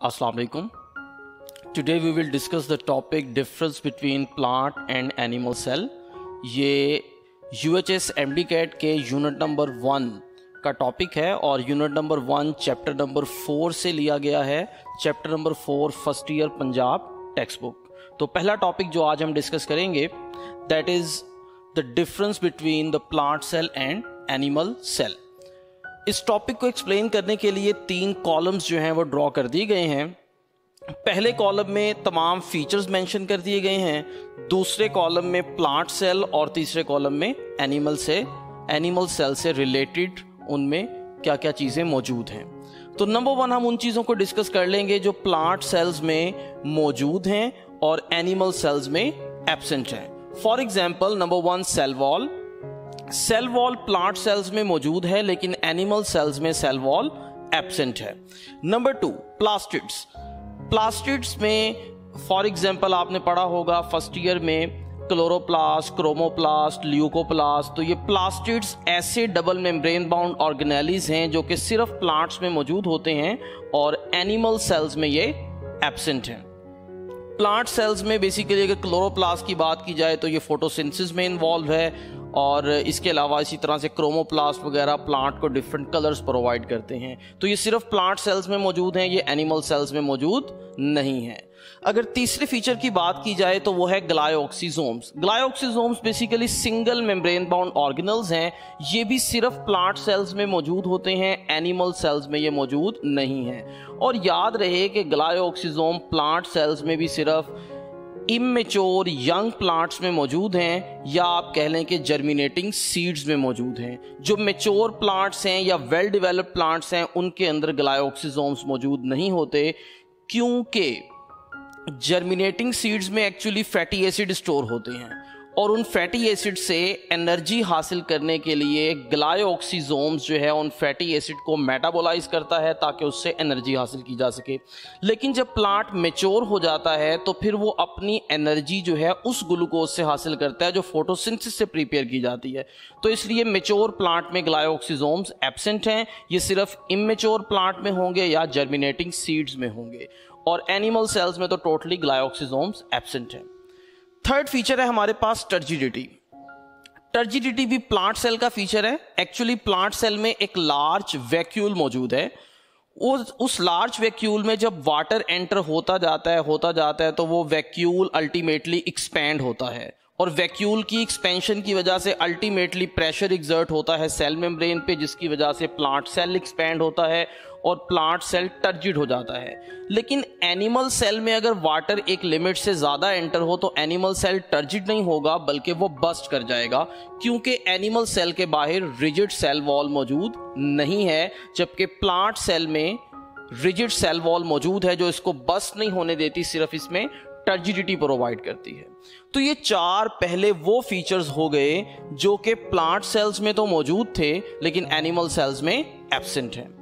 Assalamu alaikum. Today we will discuss the topic difference between plant and animal cell. ये UHS MD-CAT के unit number 1 का topic है और unit number 1 chapter number 4 से लिया गया है। Chapter number 4 first year Punjab text book. तो पहला टॉपिक जो आज हम डिस्कस करेंगे that is the difference between the plant cell and animal cell. इस टॉपिक को एक्सप्लेन करने के लिए 3 कॉलम्स जो हैं वो ड्रॉ कर दिए गए हैं। पहले कॉलम में तमाम फीचर्स मेंशन कर दिए गए हैं, दूसरे कॉलम में प्लांट सेल और तीसरे कॉलम में एनिमल सेल से रिलेटेड उनमें क्या क्या चीज़ें मौजूद हैं। तो नंबर 1 हम उन चीज़ों को डिस्कस कर लेंगे जो प्लांट सेल्स में मौजूद हैं और एनिमल सेल्स में एब्सेंट हैं। For example number 1 cell wall plant cells में मौजूद है लेकिन एनिमल सेल्स में सेल वॉल एब्सेंट है। नंबर 2 प्लास्टिड्स में फॉर एग्जांपल आपने पढ़ा होगा फर्स्ट ईयर में क्लोरोप्लास्ट, क्रोमोप्लास्ट, ल्यूकोप्लास्ट। तो ये प्लास्टिड्स ऐसे डबल मेम्ब्रेन बाउंड ऑर्गेनेलिज हैं जो कि सिर्फ प्लांट्स में मौजूद होते हैं और एनिमल सेल्स में ये एब्सेंट हैं। प्लांट सेल्स में बेसिकली अगर क्लोरोप्लास्ट की बात की जाए तो ये फोटोसिंथेसिस में इन्वॉल्व है और इसके अलावा इसी तरह से क्रोमोप्लास्ट वगैरह प्लांट को डिफरेंट कलर्स प्रोवाइड करते हैं। तो ये सिर्फ प्लांट सेल्स में मौजूद हैं, ये एनिमल सेल्स में मौजूद नहीं है। अगर तीसरे फीचर की बात की जाए तो वो है glyoxysomes. Glyoxysomes basically single membrane bound organelles हैं, ये भी सिर्फ प्लांट सेल्स में मौजूद होते हैं, एनिमल सेल्स में ये मौजूद नहीं है। और याद रहे कि ग्लायोक्सिसोम प्लांट सेल्स में भी सिर्फ इमेच्योर यंग प्लांट्स में मौजूद हैं या आप कह लें कि जर्मिनेटिंग सीड्स में मौजूद हैं। जो मेच्योर प्लांट्स हैं या वेल डेवलप्ड प्लांट्स हैं उनके अंदर ग्लायोक्सिसोम्स मौजूद नहीं होते, क्योंकि जर्मिनेटिंग सीड्स में एक्चुअली फैटी एसिड स्टोर होते हैं और उन फैटी एसिड से एनर्जी हासिल करने के लिए ग्लायोक्सिसोम्स जो है उन फैटी एसिड को मेटाबोलाइज करता है ताकि उससे एनर्जी हासिल की जा सके। लेकिन जब प्लांट मैच्योर हो जाता है तो फिर वो अपनी एनर्जी जो है उस ग्लूकोज से हासिल करता है जो फोटोसिंथेसिस से प्रिपेयर की जाती है। तो इसलिए मैच्योर प्लांट में ग्लायोक्सिसोम्स एब्सेंट हैं, ये सिर्फ इमेच्योर प्लांट में होंगे या जर्मिनेटिंग सीड्स में होंगे। और एनिमल सेल्स में तो टोटली ग्लायोक्सिसोम्स एब्सेंट हैं। थर्ड फीचर है हमारे पास टर्जिडिटी। टर्जिडिटी भी प्लांट सेल का फीचर है। एक्चुअली प्लांट सेल में एक लार्ज वैक्यूल मौजूद है। उस लार्ज वैक्यूल में जब वाटर एंटर होता जाता है तो वो वैक्यूल अल्टीमेटली एक्सपैंड होता है और वैक्यूल की एक्सपेंशन की वजह से अल्टीमेटली प्रेशर एग्जर्ट होता है सेल मेम्ब्रेन पे, जिसकी वजह से प्लांट सेल एक्सपैंड होता है और प्लांट सेल टर्जिड हो जाता है। लेकिन एनिमल सेल में अगर वाटर एक लिमिट से ज़्यादा एंटर हो तो एनिमल सेल टर्जिड नहीं होगा बल्कि वो बस्ट कर जाएगा, क्योंकि एनिमल सेल के बाहर रिजिड सेल वॉल मौजूद नहीं है, जबकि प्लांट सेल में रिजिड सेल वॉल मौजूद है जो इसको बस्ट नहीं होने देती, सिर्फ इसमें टर्जिडिटी प्रोवाइड करती है। तो ये 4 पहले वो फीचर्स हो गए जो कि प्लांट सेल्स में तो मौजूद थे लेकिन एनिमल सेल्स में एब्सेंट हैं।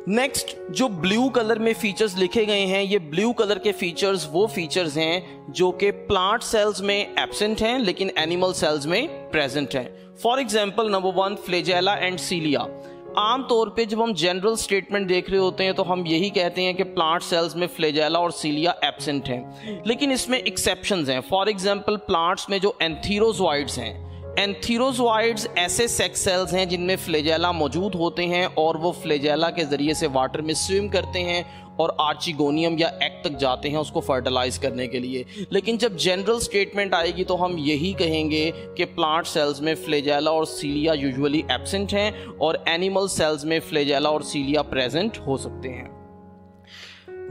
नेक्स्ट जो ब्लू कलर में फीचर्स लिखे गए हैं, ये ब्लू कलर के फीचर्स वो फीचर्स हैं जो कि प्लांट सेल्स में एब्सेंट हैं लेकिन एनिमल सेल्स में प्रेजेंट हैं। For example number 1 flagella and cilia. आमतौर पे जब हम जनरल स्टेटमेंट देख रहे होते हैं तो हम यही कहते हैं कि प्लांट सेल्स में फ्लैजेला और सीलिया एब्सेंट हैं, लेकिन इसमें एक्सेप्शंस हैं। फॉर एग्जांपल प्लांट्स में जो एंथीरोजोइड्स हैं, एंथीरोजोइड्स ऐसे सेक्स सेल्स हैं जिनमें फ्लैजेला मौजूद होते हैं और वो फ्लैजेला के जरिए से वाटर में स्विम करते हैं और आर्चिगोनियम या एग तक जाते हैं उसको फर्टिलाइज करने के लिए। लेकिन जब जनरल स्टेटमेंट आएगी तो हम यही कहेंगे कि प्लांट सेल्स में फ्लैजेला और सीलिया यूजुअली एब्सेंट हैं और एनिमल सेल्स में फ्लैजेला और सीलिया प्रेजेंट हो सकते हैं।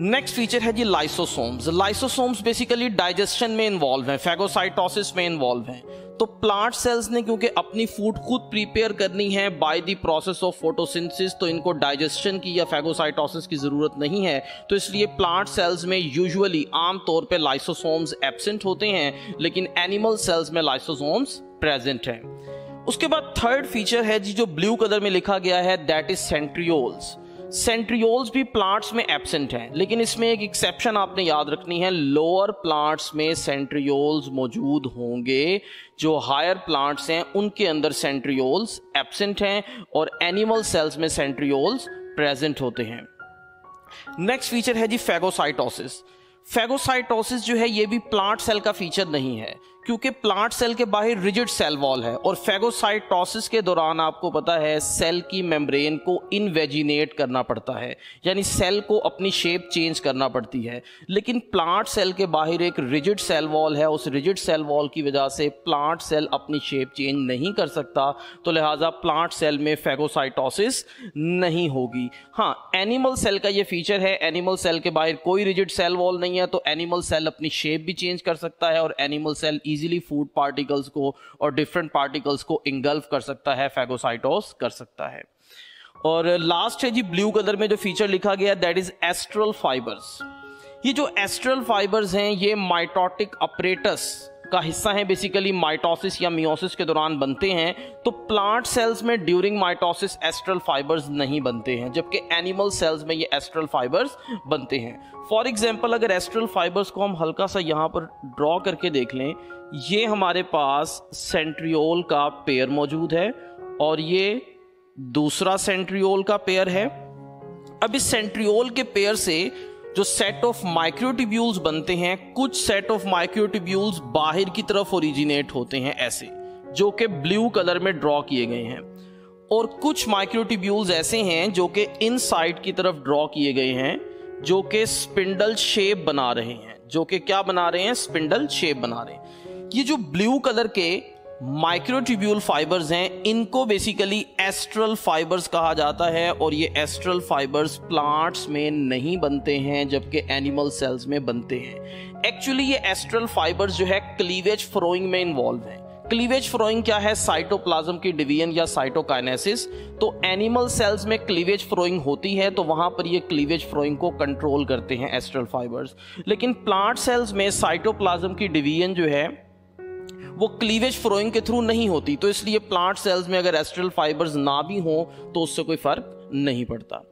नेक्स्ट फीचर है जी लाइसोसोम्स। लाइसोसोम्स बेसिकली डाइजेशन में इन्वॉल्व हैं, फैगोसाइटोसिस में इन्वॉल्व हैं। तो प्लांट सेल्स ने क्योंकि अपनी फूड खुद प्रिपेयर करनी है by the process of photosynthesis, तो इनको डाइजेशन की या फैगोसाइटोसिस की जरूरत नहीं है। तो इसलिए प्लांट सेल्स में यूजुअली आमतौर पे लाइसोसोम्स एब्सेंट होते हैं लेकिन एनिमल सेल्स में लाइसोसोम्स प्रेजेंट हैं। उसके बाद थर्ड फीचर है जी जो ब्लू कलर में लिखा गया है, दैट इज सेंट्रियोल्स। सेंट्रियोल्स भी प्लांट्स में एब्सेंट हैं, लेकिन इसमें एक एक्सेप्शन आपने याद रखनी है, लोअर प्लांट्स में सेंट्रियोल्स मौजूद होंगे, जो हायर प्लांट्स हैं उनके अंदर सेंट्रियोल्स एब्सेंट हैं और एनिमल सेल्स में सेंट्रियोल्स प्रेजेंट होते हैं। नेक्स्ट फीचर है जी फेगोसाइटोसिस। फेगोसाइटोसिस जो है ये भी प्लांट सेल का फीचर नहीं है, क्योंकि प्लांट सेल के बाहर रिजिड सेल वॉल है और फेगोसाइटोसिस के दौरान आपको पता है सेल की मेम्ब्रेन को इनवेजिनेट करना पड़ता है, यानी सेल को अपनी शेप चेंज करना पड़ती है। लेकिन प्लांट सेल के बाहर एक रिजिड सेल वॉल है, उस रिजिड सेल वॉल की वजह से प्लांट सेल अपनी शेप चेंज नहीं कर सकता, तो लिहाजा प्लांट सेल में फेगोसाइटोसिस नहीं होगी। हाँ, एनिमल सेल का ये फीचर है, एनिमल सेल के बाहर कोई रिजिड सेल वॉल नहीं है, तो एनिमल सेल अपनी शेप भी चेंज कर सकता है और animal cell easily food particles को और डिफरेंट पार्टिकल्स को इंगल्फ कर सकता है, फेगोसाइटोस कर सकता है। और लास्ट है जी ब्लू कलर में जो फीचर लिखा गया दैट इज एस्ट्रल फाइबर्स। ये जो एस्ट्रल फाइबर्स हैं ये माइटोटिक अपरेटस का हिस्सा है, बेसिकली माइटोसिस या मियोसिस के दौरान बनते हैं। तो प्लांट सेल्स में ड्यूरिंग माइटोसिस एस्ट्रल फाइबर्स नहीं बनते हैं, जबकि एनिमल सेल्स में ये एस्ट्रल फाइबर्स बनते हैं। फॉर एग्जांपल अगर एस्ट्रल फाइबर्स को हम हल्का सा यहाँ पर ड्रॉ करके देख लें, ये हमारे पास सेंट्रियोल का पेयर मौजूद है और ये दूसरा सेंट्रियोल का पेयर है। अब इस सेंट्रियोल के पेयर से जो सेट ऑफ माइक्रोट्यूब्यूल्स बनते हैं, कुछ सेट ऑफ माइक्रोट्यूब्यूल्स बाहर की तरफ ओरिजिनेट होते हैं ऐसे, जो कि ब्लू कलर में ड्रॉ किए गए हैं, और कुछ माइक्रोट्यूब्यूल्स ऐसे हैं जो कि इनसाइड की तरफ ड्रॉ किए गए हैं, जो कि स्पिंडल शेप बना रहे हैं, जो कि क्या बना रहे हैं, स्पिंडल शेप बना रहे हैं। ये जो ब्लू कलर के माइक्रोट्यूब्यूल फाइबर्स हैं इनको बेसिकली एस्ट्रल फाइबर्स कहा जाता है, और ये एस्ट्रल फाइबर्स प्लांट्स में नहीं बनते हैं जबकि एनिमल सेल्स में बनते हैं। एक्चुअली ये एस्ट्रल फाइबर्स जो है क्लीवेज फ्रोइंग में इन्वॉल्व हैं। क्लीवेज फ्रोइंग क्या है, साइटोप्लाज्म की डिवीजन या साइटोकाइनेसिस। तो एनिमल सेल्स में क्लीवेज फ्रोइंग होती है तो वहां पर ये क्लीवेज फ्रोइंग को कंट्रोल करते हैं एस्ट्रल फाइबर्स। लेकिन प्लांट सेल्स में साइटोप्लाज्म की डिवीजन जो है वो क्लीवेज फ्रोइंग के थ्रू नहीं होती, तो इसलिए प्लांट सेल्स में अगर एस्ट्रल फाइबर्स ना भी हो तो उससे कोई फर्क नहीं पड़ता।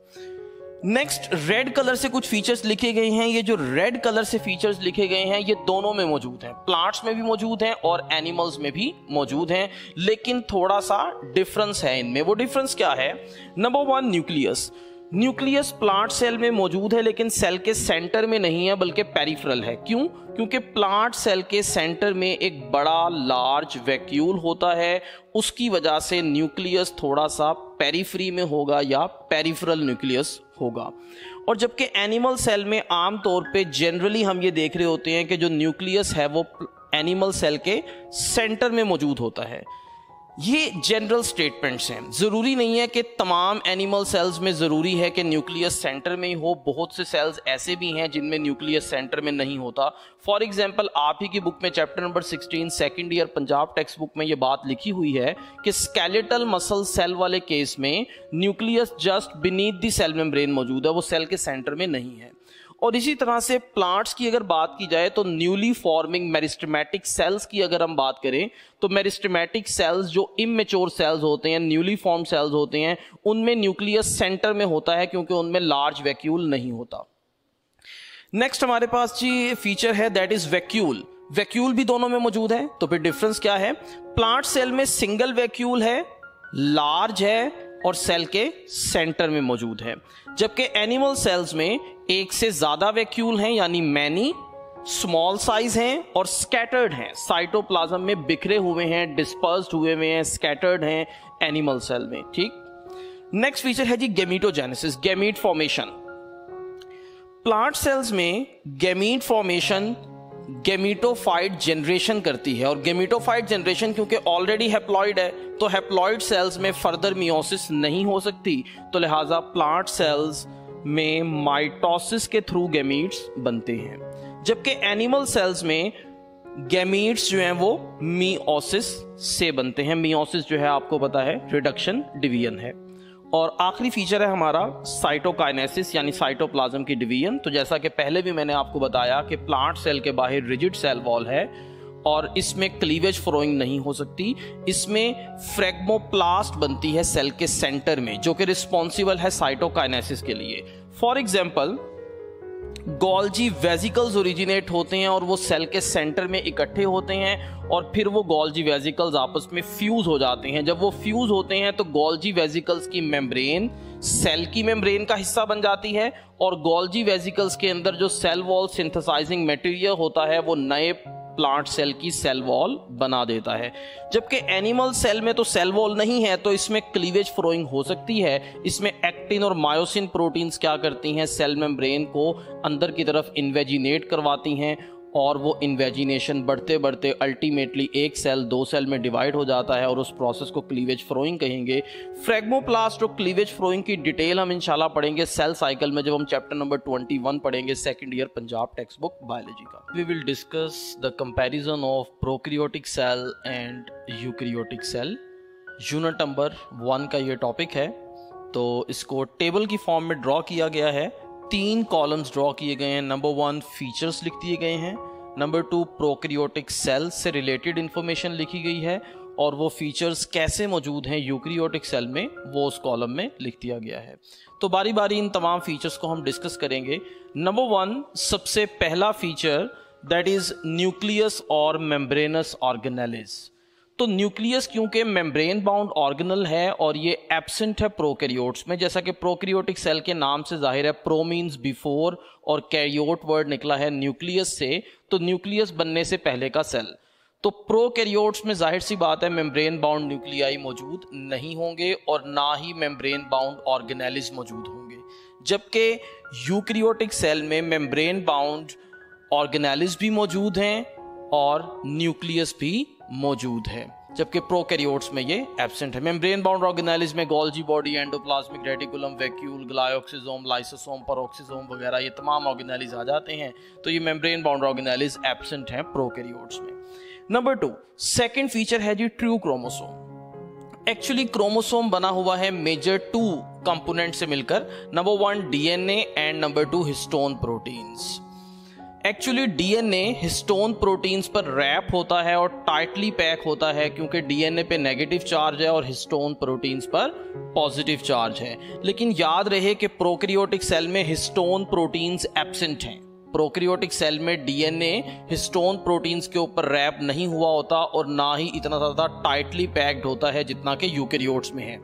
नेक्स्ट रेड कलर से कुछ फीचर्स लिखे गए हैं। ये जो रेड कलर से फीचर्स लिखे गए हैं ये दोनों में मौजूद हैं, प्लांट्स में भी मौजूद हैं और एनिमल्स में भी मौजूद हैं, लेकिन थोड़ा सा डिफरेंस है इनमें। वो डिफरेंस क्या है? Number 1, nucleus. Nucleus plant cell में मौजूद है लेकिन सेल के सेंटर में नहीं है बल्कि पेरिफेरल है। क्यों? क्योंकि प्लांट सेल के सेंटर में एक बड़ा लार्ज वैक्यूल होता है, उसकी वजह से न्यूक्लियस थोड़ा सा पेरिफेरी में होगा या पेरिफेरल न्यूक्लियस होगा। और जबकि एनिमल सेल में आम तौर पे जनरली हम ये देख रहे होते हैं कि जो न्यूक्लियस है वो एनिमल सेल के सेंटर में मौजूद होता है। ये जनरल स्टेटमेंट्स हैं, जरूरी नहीं है कि तमाम एनिमल सेल्स में जरूरी है कि न्यूक्लियस सेंटर में ही हो। बहुत से सेल्स ऐसे भी हैं जिनमें न्यूक्लियस सेंटर में नहीं होता। फॉर एग्जांपल आप ही की बुक में chapter number 16 second year Punjab text book में ये बात लिखी हुई है कि स्केलेटल मसल सेल वाले केस में nucleus just beneath the cell membrane मौजूद है, वो सेल के सेंटर में नहीं है। और इसी तरह से प्लांट्स की अगर बात की जाए तो न्यूली फॉर्मिंग मेरिस्टेमेटिक सेल्स की अगर हम बात करें तो मेरिस्टेमेटिक सेल्स जो इमेच्योर सेल्स होते हैं, न्यूली फॉर्म सेल्स होते हैं, उनमें न्यूक्लियस सेंटर में होता है क्योंकि उनमें लार्ज वैक्यूल नहीं होता। नेक्स्ट हमारे पास जी फीचर है दैट इज वैक्यूल। वैक्यूल भी दोनों में मौजूद है, तो फिर डिफरेंस क्या है? प्लांट सेल में सिंगल वैक्यूल है, लार्ज है और सेल के सेंटर में मौजूद है, जबकि एनिमल सेल्स में एक से ज्यादा वैक्यूल हैं यानी मैनी, स्मॉल साइज हैं और स्कैटर्ड हैं, साइटोप्लाज्म में बिखरे हुए हैं, डिस्पर्स्ड हुए हैं, स्कैटर्ड हैं एनिमल सेल में। ठीक। नेक्स्ट फीचर है जी गैमीटोजेनेसिस, गैमीट फॉर्मेशन। प्लांट सेल्स में गैमीट फॉर्मेशन गैमीटोफाइट जनरेशन करती है, और गैमीटोफाइट जनरेशन क्योंकि ऑलरेडी हैप्लॉइड है तो हैप्लॉइड सेल्स में फर्दर मियोसिस नहीं हो सकती, तो लिहाजा प्लांट सेल्स में माइटोसिस के थ्रू गैमीट्स बनते हैं, जबकि एनिमल सेल्स में गैमीट्स जो हैं वो मियोसिस से बनते हैं। मियोसिस जो है आपको पता है रिडक्शन डिवीजन है। और आखिरी फीचर है हमारा साइटोकाइनेसिस यानी साइटोप्लाज्म की डिवीजन। तो जैसा कि पहले भी मैंने आपको बताया कि प्लांट सेल के बाहर रिजिड सेल वॉल है और इसमें क्लीवेज फ्रोइंग नहीं हो सकती, इसमें फ्रेगमोप्लास्ट बनती है सेल के सेंटर में जो कि रिस्पॉन्सिबल है साइटोकाइनेसिस के लिए। For example Golgi vesicles originate होते हैं और वो सेल के सेंटर में इकट्ठे होते हैं और फिर वो गोल्जी वेजिकल्स आपस में फ्यूज हो जाते हैं। जब वो फ्यूज होते हैं तो गोल्जी वेजिकल्स की मेम्ब्रेन सेल की मेम्ब्रेन का हिस्सा बन जाती है और गोल्जी वेसिकल्स के अंदर जो सेल वॉल सिंथेसाइजिंग मटेरियल होता है वो नए प्लांट सेल की सेल वॉल बना देता है। जबकि एनिमल सेल में तो सेल वॉल नहीं है, तो इसमें क्लीवेज फ्लोइंग हो सकती है। इसमें एक्टिन और मायोसिन प्रोटीन्स क्या करती हैं, सेल मेम्ब्रेन को अंदर की तरफ इन्वेजिनेट करवाती हैं और वो इन्वेजिनेशन बढ़ते बढ़ते अल्टीमेटली एक सेल दो सेल में डिवाइड हो जाता है और उस प्रोसेस को क्लीवेज फ्लोइंग कहेंगे। फ्रेगमोप्लास्ट और क्लीवेज फ्लोइंग की डिटेल हम इंशाल्लाह पढ़ेंगे सेल साइकिल में, जब हम चैप्टर नंबर 21 पढ़ेंगे second year Punjab text book biology का। We will discuss the comparison of prokaryotic cell and eukaryotic cell. Unit number 1 का ये टॉपिक है, तो इसको टेबल की फॉर्म में ड्रॉ किया गया है। 3 कॉलम्स ड्रॉ किए गए हैं। नंबर 1 फीचर्स लिख दिए गए हैं, नंबर 2 प्रोकैरियोटिक सेल से रिलेटेड इंफॉर्मेशन लिखी गई है और वो फीचर्स कैसे मौजूद हैं यूकैरियोटिक सेल में वो उस कॉलम में लिख दिया गया है। तो बारी बारी इन तमाम फीचर्स को हम डिस्कस करेंगे। नंबर 1 सबसे पहला फीचर दैट इज न्यूक्लियस और मेम्ब्रेनस ऑर्गेनेलिस। तो न्यूक्लियस क्योंकि मेम्ब्रेन बाउंड ऑर्गेनल है और ये एब्सेंट है प्रोकैरियोट्स में, जैसा कि प्रोकैरियोटिक सेल के नाम से जाहिर है, प्रो मीन्स बिफोर और कैरियोट वर्ड निकला है न्यूक्लियस से, तो न्यूक्लियस बनने से पहले का सेल। तो प्रोकैरियोट्स में जाहिर सी बात है मेम्ब्रेन बाउंड न्यूक्लियाई मौजूद नहीं होंगे और ना ही मेम्ब्रेन बाउंड ऑर्गेनेलिस मौजूद होंगे। जबकि यूकैरियोटिक सेल में मेम्ब्रेन बाउंड ऑर्गेनेलिस भी मौजूद हैं और न्यूक्लियस भी मौजूद है, जबकि प्रोकैरियोट्स में ये एब्सेंट है। मेम्ब्रेन बाउंड ऑर्गेनेलिस में Golgi body, endoplasmic reticulum, vacuole, glycoxysome, lysosome, peroxisome वगैरह ये तमाम ऑर्गेनेलिस आ जाते हैं, तो ये मेम्ब्रेन बाउंड ऑर्गेनेलिस एब्सेंट हैं प्रोकैरियोट्स में। नंबर 2 सेकंड फीचर है जी ट्रू क्रोमोसोम। एक्चुअली क्रोमोसोम बना हुआ है मेजर 2 कंपोनेंट से मिलकर, number 1 DNA and number 2 histone proteins. Actually DNA histone proteins पर रैप होता है और टाइटली पैक होता है, क्योंकि डीएनए पे नेगेटिव चार्ज है और हिस्टोन प्रोटीन्स पर पॉजिटिव चार्ज है। लेकिन याद रहे कि प्रोकैरियोटिक सेल में हिस्टोन प्रोटीन्स एब्सेंट हैं। प्रोकैरियोटिक सेल में डीएनए हिस्टोन प्रोटीन्स के ऊपर रैप नहीं हुआ होता और ना ही इतना ज़्यादा टाइटली पैक्ड होता है जितना कि यूकैरियोट्स में है।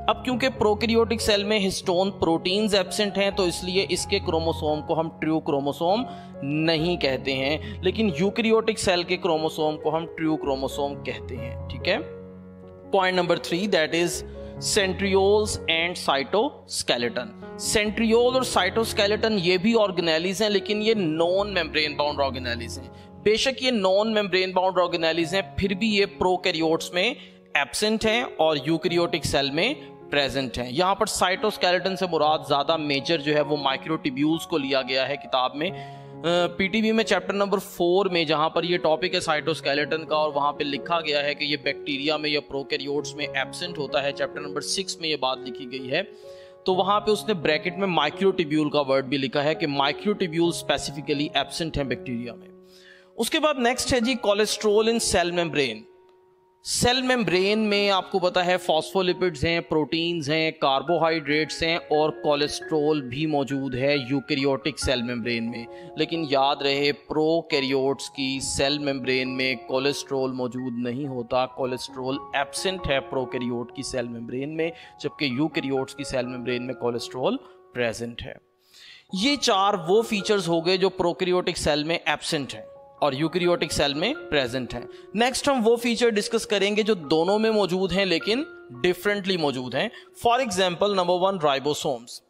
अब क्योंकि प्रोकैरियोटिक सेल में हिस्टोन प्रोटीन्स एब्सेंट हैं, तो इसलिए इसके क्रोमोसोम को हम ट्रू क्रोमोसोम नहीं कहते हैं, लेकिन यूकैरियोटिक सेल के क्रोमोसोम को हम ट्रू क्रोमोसोम कहते हैं। ठीक है। Point number 3 that is centrioles and cytoskeleton. Centriole और साइटोस्केलेटन ये भी ऑर्गेनेलिस हैं, लेकिन ये नॉन मेम्ब्रेन बाउंड ऑर्गेनेलिस हैं। बेशक ये नॉन मेम्ब्रेन बाउंड ऑर्गेनेलिस हैं, फिर भी ये प्रोकैरियोट्स में एब्सेंट हैं और यूकैरियोटिक सेल में प्रेजेंट हैं। यहाँ पर साइटोस्केलेटन से मुराद ज्यादा मेजर जो है वो माइक्रोट्यूब्यूल्स को लिया गया है किताब में। पीटीबी में चैप्टर नंबर 4 में जहां पर ये टॉपिक है साइटोस्केलेटन का और वहां पे लिखा गया है कि ये बैक्टीरिया में या प्रोकैरियोट्स में एब्सेंट होता है, चैप्टर नंबर 6 में ये बात लिखी गई है, तो वहां पे उसने ब्रैकेट में माइक्रोट्यूब्यूल का वर्ड भी लिखा है कि माइक्रोट्यूब्यूल स्पेसिफिकली एब्सेंट है बैक्टीरिया में। उसके बाद नेक्स्ट है जी कोलेस्ट्रॉल इन सेल मेम्ब्रेन। सेल मेम्ब्रेन में आपको पता है फॉस्फोलिपिड्स हैं, प्रोटीन्स हैं, कार्बोहाइड्रेट्स हैं और कोलेस्ट्रॉल भी मौजूद है यूकैरियोटिक सेल मेम्ब्रेन में। लेकिन याद रहे प्रोकैरियोट्स की सेल मेम्ब्रेन में कोलेस्ट्रॉल मौजूद नहीं होता, कोलेस्ट्रॉल एब्सेंट है प्रोकैरियोट की सेल मेम्ब्रेन में, जबकि यूकैरियोट्स की सेल मेम्ब्रेन में कोलेस्ट्रॉल प्रेजेंट है। ये 4 वो फीचर्स हो गए जो प्रोकैरियोटिक सेल में एब्सेंट हैं और यूकैरियोटिक सेल में प्रेजेंट है। नेक्स्ट हम वो फीचर डिस्कस करेंगे जो दोनों में मौजूद हैं लेकिन डिफरेंटली मौजूद हैं। For example number 1 ribosomes.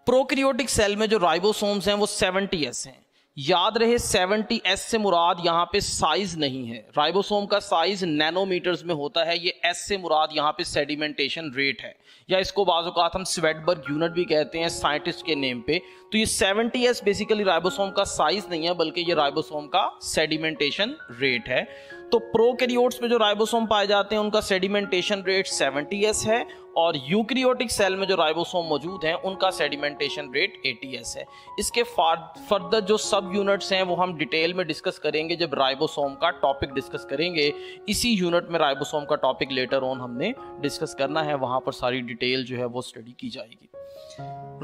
Prokaryotic cell में जो राइबोसोम्स हैं वो 70S हैं। याद रहे 70S से मुराद यहाँ पे साइज नहीं है, राइबोसोम का साइज नैनोमीटर्स में होता है, ये S से मुराद यहाँ पे सेडिमेंटेशन रेट है, या इसको बाज़ औक़ात हम स्वेडबर्ग यूनिट भी कहते हैं साइंटिस्ट के नेम पे। तो ये 70S बेसिकली राइबोसोम का साइज नहीं है, बल्कि ये राइबोसोम का सेडिमेंटेशन रेट है। तो प्रोकैरियोट्स में जो राइबोसोम पाए जाते हैं उनका सेडिमेंटेशन रेट 70S है और यूकैरियोटिक सेल में जो राइबोसोम मौजूद हैं उनका सेडिमेंटेशन रेट 80S है। इसके फर्दर जो सब यूनिट्स हैं वो हम डिटेल में डिस्कस करेंगे जब राइबोसोम का टॉपिक डिस्कस करेंगे। इसी यूनिट में राइबोसोम का टॉपिक लेटर ऑन हमने डिस्कस करना है, वहां पर सारी डिटेल जो है वो स्टडी की जाएगी।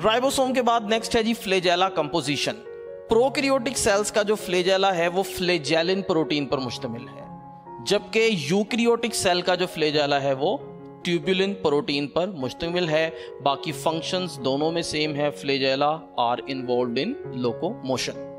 राइबोसोम के बाद नेक्स्ट है जी फ्लैजेला कंपोजिशन। प्रोकैरियोटिक सेल्स का जो फ्लैजेला है वो फ्लैजेलिन प्रोटीन पर मुश्तमिल है, जबकि यूकैरियोटिक सेल का जो फ्लैजेला है वो ट्यूबुलिन प्रोटीन पर मुश्तमिल है। बाकी फंक्शंस दोनों में सेम है। Flagella are involved in locomotion.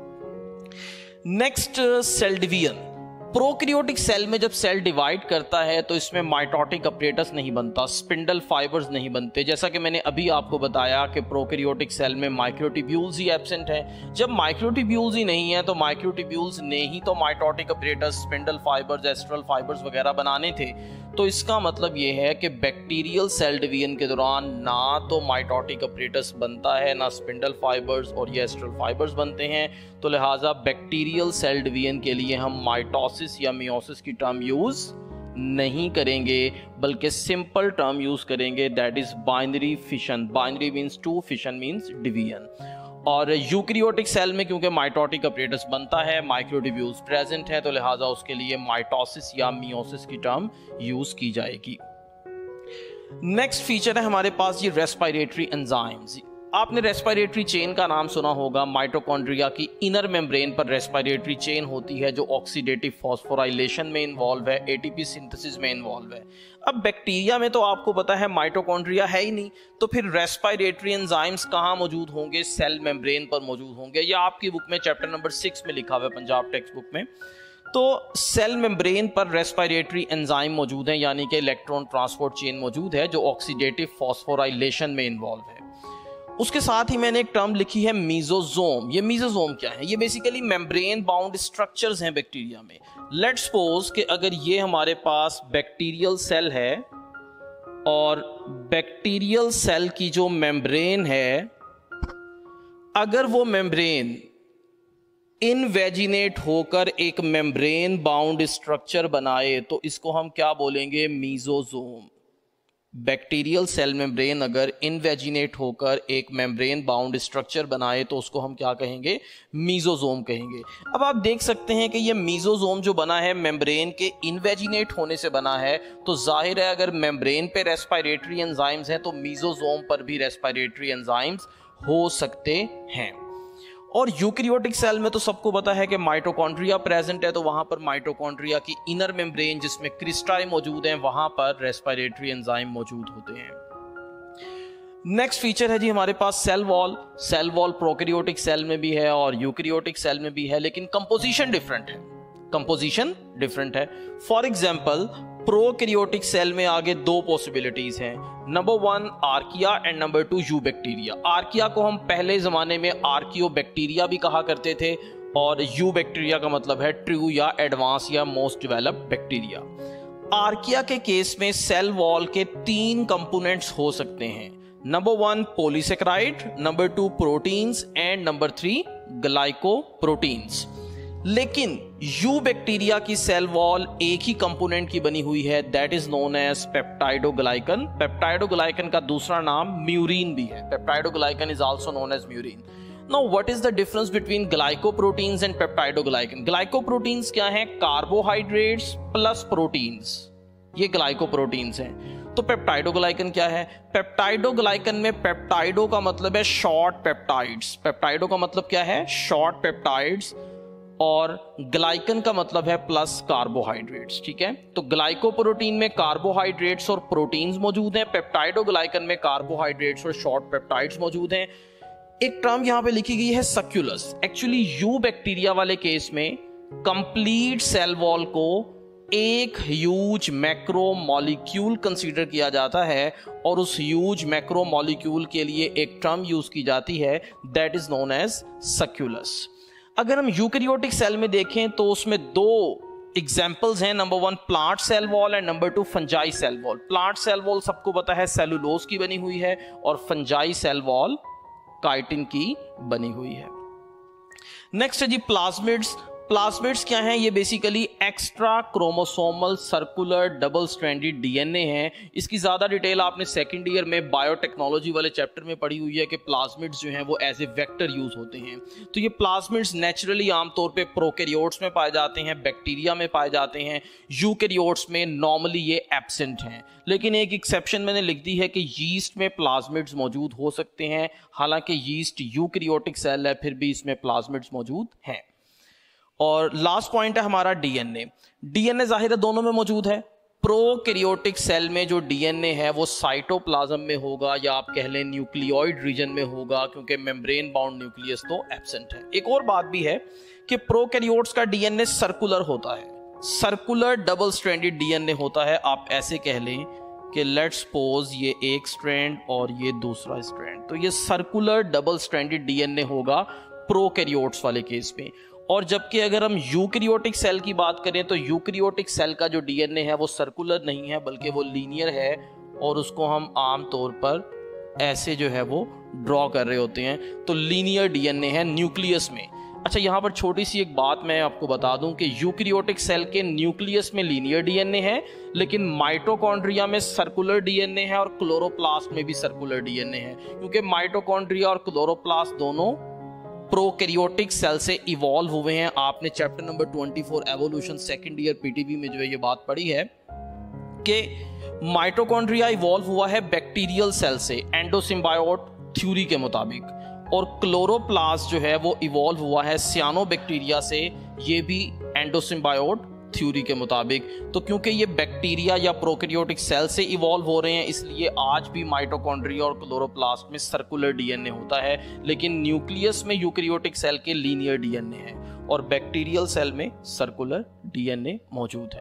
Next, cell division. Prokaryotic cell में जब सेल डिवाइड करता है तो इसमें माइटोटिक अपरेटस नहीं बनता, स्पिंडल फाइबर्स नहीं बनते। जैसा कि मैंने अभी आपको बताया कि प्रोकैरियोटिक सेल में माइक्रोट्यूब्यूल्स ही एब्सेंट है। जब माइक्रोट्यूब्यूल्स ही नहीं है तो माइक्रोट्यूब्यूल्स ने ही तो mitotic apparatus, spindle fibres, astral fibres वगैरह बनाने थे। तो इसका मतलब ये है कि बैक्टीरियल सेल डिवीजन के दौरान ना तो माइटोटिक अपरेटस बनता है, ना स्पिंडल फाइबर्स और ये एस्ट्रल फाइबर्स बनते हैं। तो लिहाजा बैक्टीरियल सेल डिवीजन के लिए हम माइटोसिस या मियोसिस की टर्म यूज नहीं करेंगे, बल्कि सिंपल टर्म यूज करेंगे, that is binary fission. Binary means two, fission means division. और यूकैरियोटिक सेल में क्योंकि माइटोटिक अपरेटस बनता है, माइक्रोट्यूब्यूल्स प्रेजेंट है, तो लिहाजा उसके लिए माइटोसिस या मियोसिस की टर्म यूज की जाएगी। नेक्स्ट फीचर है हमारे पास ये रेस्पिरेटरी एंजाइम्स। आपने रेस्पिरेटरी चेन का नाम सुना होगा। माइटोकॉन्ड्रिया की इनर मेम्ब्रेन पर रेस्पिरेटरी चेन होती है जो ऑक्सीडेटिव फॉस्फोराइलेशन में इन्वॉल्व है, एटीपी सिंथेसिस में इन्वॉल्व है। अब बैक्टीरिया में तो आपको पता है माइटोकॉन्ड्रिया है ही नहीं, तो फिर रेस्पिरेटरी एंजाइम्स कहाँ मौजूद होंगे? सेल मेम्ब्रेन पर मौजूद होंगे। या आपकी बुक में चैप्टर नंबर 6 में लिखा हुआ है, पंजाब टेक्स्ट बुक में। तो सेल मेम्ब्रेन पर रेस्पिरेटरी एंजाइम मौजूद है, यानी कि इलेक्ट्रॉन ट्रांसपोर्ट चेन मौजूद है जो ऑक्सीडेटिव फॉस्फोराइलेशन में इन्वॉल्व है। उसके साथ ही मैंने एक टर्म लिखी है मीजोजोम। ये मीजोजोम क्या है? ये बेसिकली मेम्ब्रेन बाउंड स्ट्रक्चर्स हैं बैक्टीरिया में। लेट्स सपोज कि अगर ये हमारे पास बैक्टीरियल सेल है और बैक्टीरियल सेल की जो मेम्ब्रेन है, अगर वो मेम्ब्रेन इनवेजिनेट होकर एक मेम्ब्रेन बाउंड स्ट्रक्चर बनाए तो इसको हम क्या बोलेंगे? मीजोजोम। बैक्टीरियल सेल मेम्ब्रेन अगर इनवेजिनेट होकर एक मेम्ब्रेन बाउंड स्ट्रक्चर बनाए तो उसको हम क्या कहेंगे? मीजोजोम कहेंगे। अब आप देख सकते हैं कि ये मीजोजोम जो बना है मेम्ब्रेन के इनवेजिनेट होने से बना है, तो जाहिर है अगर मेम्ब्रेन पे रेस्पिरेटरी एंजाइम्स हैं तो मीजोजोम पर भी रेस्पिरेटरी एंजाइम्स हो सकते हैं। और यूकैरियोटिक सेल में तो सबको पता है कि माइटोकॉन्ड्रिया प्रेजेंट है, तो वहां पर माइटोकॉन्ड्रिया की इनर मेम्ब्रेन जिसमें क्रिस्टाई मौजूद हैं, वहां पर रेस्पिरेटरी एंजाइम मौजूद होते हैं। नेक्स्ट फीचर है जी हमारे पास cell wall. Cell wall prokaryotic cell में भी है और यूकैरियोटिक सेल में भी है, लेकिन कंपोजिशन डिफरेंट है। कंपोजिशन डिफरेंट है। फॉर एग्जांपल, प्रोकैरियोटिक सेल में आगे दो पॉसिबिलिटीज हैं। Number 1 archaea and number 2 you bacteria. Archaea को हम पहले जमाने में आर्कियो बैक्टीरिया भी कहा करते थे और यू बैक्टीरिया का मतलब है ट्रू या एडवांस या मोस्ट डेवलप्ड बैक्टीरिया। आर्किया के केस में सेल वॉल के 3 कंपोनेंट्स हो सकते हैं। Number 1 polysaccharide, number 2 proteins and number 3 glycoproteins. लेकिन यू बैक्टीरिया की सेल वॉल एक ही कंपोनेंट की बनी हुई है, that is known as peptidoglycan. Peptidoglycan का दूसरा नाम म्यूरिन भी है। Peptidoglycan is also known as murein. Now what is the difference between glycoproteins and peptidoglycan? Glycoproteins क्या है? कार्बोहाइड्रेट्स प्लस प्रोटीन्स, ये ग्लाइकोप्रोटीन्स हैं। तो पेप्टाइडोग्लाइकन क्या है? पेप्टाइडोग्लाइकन में पेप्टाइडो का मतलब है शॉर्ट पेप्टाइड्स। पेप्टाइडो का मतलब क्या है? शॉर्ट पेप्टाइड्स, और ग्लाइकन का मतलब है प्लस कार्बोहाइड्रेट्स। ठीक है, तो ग्लाइकोप्रोटीन में कार्बोहाइड्रेट्स और प्रोटीन्स मौजूद हैं, पेप्टाइडोग्लाइकन में कार्बोहाइड्रेट्स और शॉर्ट पेप्टाइड्स मौजूद हैं। एक टर्म यहां पे लिखी गई है सक्यूलस। एक्चुअली यू बैक्टीरिया वाले केस में कंप्लीट सेल वॉल को एक ह्यूज मैक्रो मॉलिक्यूल कंसीडर किया जाता है और उस ह्यूज मैक्रो मॉलिक्यूल के लिए एक टर्म यूज की जाती है, दैट इज नोन एज सक्यूलस। अगर हम यूकैरियोटिक सेल में देखें तो उसमें 2 एग्जाम्पल्स हैं। Number 1 plant cell wall and number 2 fungi cell wall. Plant cell wall सबको पता है सेलुलोज की बनी हुई है और फंजाई सेल वॉल काइटिन की बनी हुई है। नेक्स्ट है जी प्लाज्मिड्स। प्लाज्मिड्स क्या हैं? ये basically extra chromosomal circular double stranded DNA हैं। इसकी ज़्यादा डिटेल आपने सेकंड ईयर में बायोटेक्नोलॉजी वाले चैप्टर में पढ़ी हुई है कि प्लाज्मिड्स जो हैं वो एज ए वेक्टर यूज होते हैं। तो ये प्लाज्मिड्स नेचुरली आमतौर पे प्रोकैरियोट्स में पाए जाते हैं, बैक्टीरिया में पाए जाते हैं। यूकैरियोट्स में नॉर्मली ये एब्सेंट हैं, लेकिन एक एक्सेप्शन मैंने लिख दी है कि यीस्ट में प्लाज्मिड्स मौजूद हो सकते हैं। हालांकि यीस्ट यूकैरियोटिक सेल है, फिर भी इसमें प्लाज्मिड्स मौजूद हैं। और लास्ट पॉइंट है हमारा डीएनए। डीएनए जाहिर है दोनों में मौजूद है, प्रोकैरियोटिक सेल में जो डीएनए है वो साइटोप्लाज्म में होगा, या आप कह लें न्यूक्लियोइड रीजन में होगा, क्योंकि मेम्ब्रेन बाउंड न्यूक्लियस तो एब्सेंट है। एक और बात भी है कि प्रोकैरियोट्स का डीएनए सर्कुलर होता है, सर्कुलर डबल स्ट्रैंडेड डीएनए होता है। आप ऐसे कह लें कि लेट्स सपोज ये एक स्ट्रैंड और ये दूसरा स्ट्रैंड, तो ये सर्कुलर डबल स्ट्रैंडेड डीएनए होगा प्रोकैरियोट्स वाले केस में। और जबकि अगर हम यूकैरियोटिक सेल की बात करें तो यूकैरियोटिक सेल का जो डीएनए है वो सर्कुलर नहीं है, बल्कि वो लीनियर है, और उसको हम आम तौर पर ऐसे जो है वो ड्रॉ कर रहे होते हैं। तो लीनियर डीएनए है न्यूक्लियस में। अच्छा, यहाँ पर छोटी सी एक बात मैं आपको बता दूं कि यूकैरियोटिक सेल के न्यूक्लियस में लीनियर डीएनए है, लेकिन माइटोकॉन्ड्रिया में सर्कुलर डीएनए है, और क्लोरोप्लास्ट में भी सर्कुलर डीएनए है, क्योंकि माइटोकॉन्ड्रिया और क्लोरोप्लास्ट दोनों प्रोकैरियोटिक सेल से इवॉल्व हुए हैं। आपने chapter number 24 evolution second year PTB में जो है ये बात पढ़ी है कि माइटोकॉन्ड्रिया इवॉल्व हुआ है बैक्टीरियल सेल से एंडोसिम्बायोट थ्योरी के मुताबिक, और क्लोरोप्लास्ट जो है वो इवॉल्व हुआ है सियानोबैक्टीरिया से, ये भी एंडोसिम्बायोट थ्योरी के मुताबिक। तो क्योंकि ये बैक्टीरिया या प्रोकैरियोटिक सेल से इवॉल्व हो रहे हैं, इसलिए आज भी माइटोकॉन्ड्रिया और क्लोरोप्लास्ट में सर्कुलर डीएनए होता है, लेकिन न्यूक्लियस में यूकैरियोटिक सेल के लीनियर डीएनए है, और बैक्टीरियल सेल में सर्कुलर डीएनए मौजूद है।